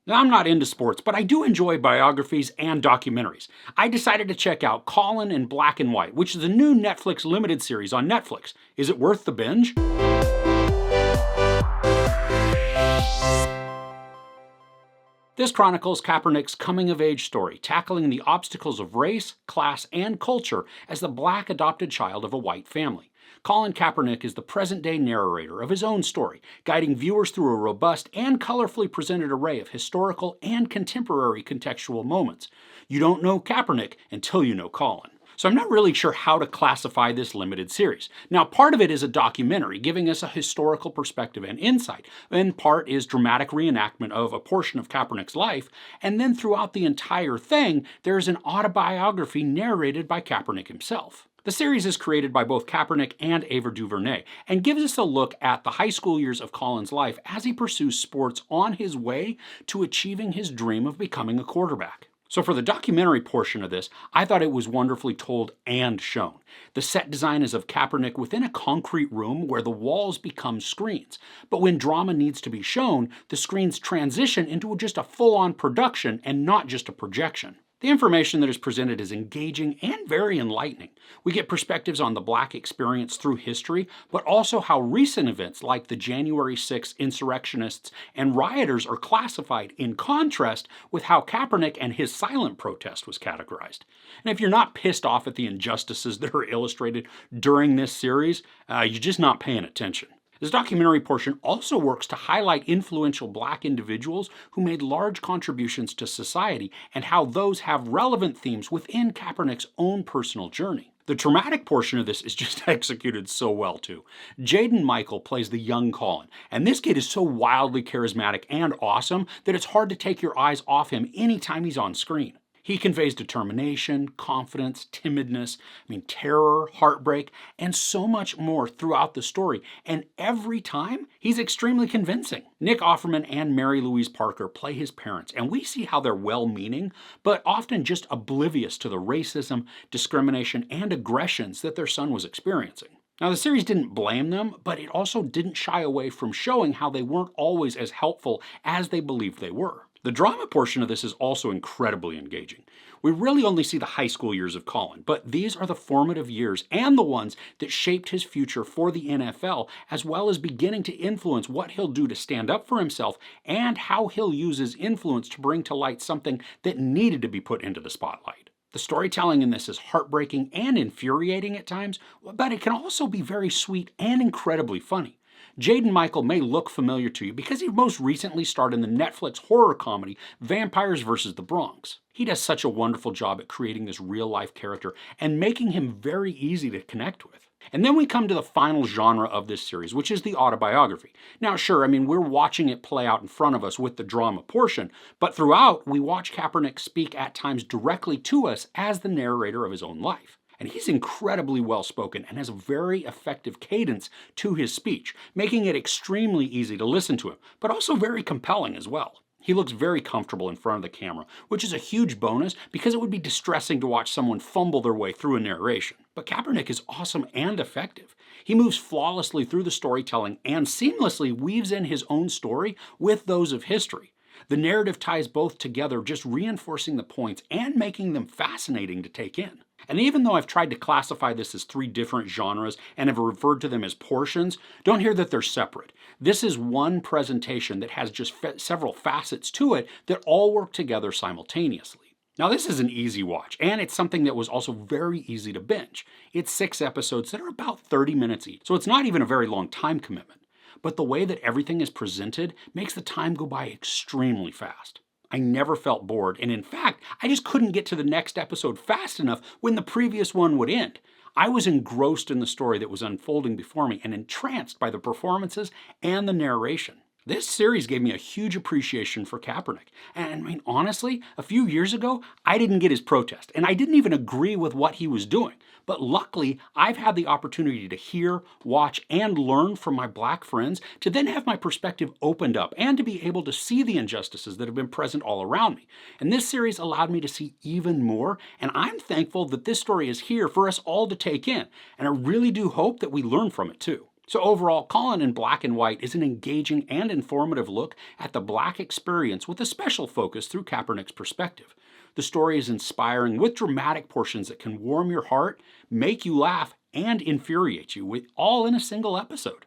Now, I'm not into sports, but I do enjoy biographies and documentaries. I decided to check out Colin in Black and White, which is a new Netflix limited series on Netflix. Is it worth the binge? This chronicles Kaepernick's coming-of-age story, tackling the obstacles of race, class, and culture as the black adopted child of a white family. Colin Kaepernick is the present-day narrator of his own story, guiding viewers through a robust and colorfully presented array of historical and contemporary contextual moments. You don't know Kaepernick until you know Colin. So I'm not really sure how to classify this limited series. Now, part of it is a documentary giving us a historical perspective and insight, and part is dramatic reenactment of a portion of Kaepernick's life, and then throughout the entire thing, there is an autobiography narrated by Kaepernick himself. The series is created by both Kaepernick and Ava DuVernay, and gives us a look at the high school years of Colin's life as he pursues sports on his way to achieving his dream of becoming a quarterback. So for the documentary portion of this, I thought it was wonderfully told and shown. The set design is of Kaepernick within a concrete room where the walls become screens. But when drama needs to be shown, the screens transition into just a full-on production and not just a projection. The information that is presented is engaging and very enlightening. We get perspectives on the black experience through history, but also how recent events like the January 6th insurrectionists and rioters are classified, in contrast with how Kaepernick and his silent protest was categorized. And if you're not pissed off at the injustices that are illustrated during this series, you're just not paying attention. This documentary portion also works to highlight influential black individuals who made large contributions to society and how those have relevant themes within Kaepernick's own personal journey. The traumatic portion of this is just executed so well too. Jaden Michael plays the young Colin, and this kid is so wildly charismatic and awesome that it's hard to take your eyes off him anytime he's on screen. He conveys determination, confidence, timidness, terror, heartbreak, and so much more throughout the story, and every time, he's extremely convincing. Nick Offerman and Mary Louise Parker play his parents, and we see how they're well-meaning, but often just oblivious to the racism, discrimination, and aggressions that their son was experiencing. Now, the series didn't blame them, but it also didn't shy away from showing how they weren't always as helpful as they believed they were. The drama portion of this is also incredibly engaging. We really only see the high school years of Colin, but these are the formative years and the ones that shaped his future for the NFL, as well as beginning to influence what he'll do to stand up for himself and how he'll use his influence to bring to light something that needed to be put into the spotlight. The storytelling in this is heartbreaking and infuriating at times, but it can also be very sweet and incredibly funny. Jaden Michael may look familiar to you because he most recently starred in the Netflix horror comedy Vampires vs. the Bronx. He does such a wonderful job at creating this real-life character and making him very easy to connect with. And then we come to the final genre of this series, which is the autobiography. Now sure, we're watching it play out in front of us with the drama portion, but throughout we watch Kaepernick speak at times directly to us as the narrator of his own life. And he's incredibly well-spoken and has a very effective cadence to his speech, making it extremely easy to listen to him, but also very compelling as well. He looks very comfortable in front of the camera, which is a huge bonus because it would be distressing to watch someone fumble their way through a narration. But Kaepernick is awesome and effective. He moves flawlessly through the storytelling and seamlessly weaves in his own story with those of history. The narrative ties both together, just reinforcing the points and making them fascinating to take in. And even though I've tried to classify this as 3 different genres and have referred to them as portions, don't hear that they're separate. This is one presentation that has just several facets to it that all work together simultaneously. Now this is an easy watch, and it's something that was also very easy to binge. It's 6 episodes that are about 30 minutes each, so it's not even a very long time commitment. But the way that everything is presented makes the time go by extremely fast. I never felt bored, and in fact, I just couldn't get to the next episode fast enough when the previous one would end. I was engrossed in the story that was unfolding before me and entranced by the performances and the narration. This series gave me a huge appreciation for Kaepernick. And honestly, a few years ago, I didn't get his protest, and I didn't even agree with what he was doing. But luckily, I've had the opportunity to hear, watch, and learn from my black friends to then have my perspective opened up and to be able to see the injustices that have been present all around me. And this series allowed me to see even more, and I'm thankful that this story is here for us all to take in. And I really do hope that we learn from it too. So overall, Colin in Black and White is an engaging and informative look at the Black experience with a special focus through Kaepernick's perspective. The story is inspiring with dramatic portions that can warm your heart, make you laugh, and infuriate you, with all in a single episode.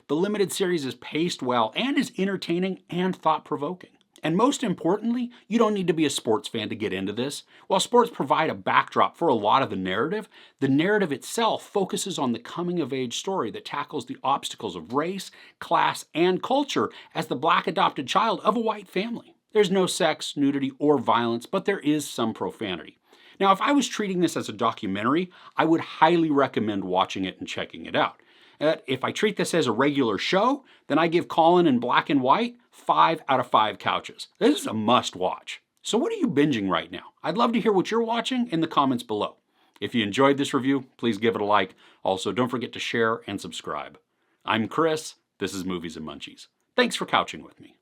The limited series is paced well and is entertaining and thought-provoking. And most importantly, you don't need to be a sports fan to get into this. While sports provide a backdrop for a lot of the narrative itself focuses on the coming-of-age story that tackles the obstacles of race, class, and culture as the Black adopted child of a white family. There's no sex, nudity, or violence, but there is some profanity. Now, if I was treating this as a documentary, I would highly recommend watching it and checking it out. If I treat this as a regular show, then I give Colin in Black and White 5 out of 5 couches. This is a must watch. So what are you binging right now? I'd love to hear what you're watching in the comments below. If you enjoyed this review, please give it a like. Also, don't forget to share and subscribe. I'm Chris. This is Movies and Munchies. Thanks for couching with me.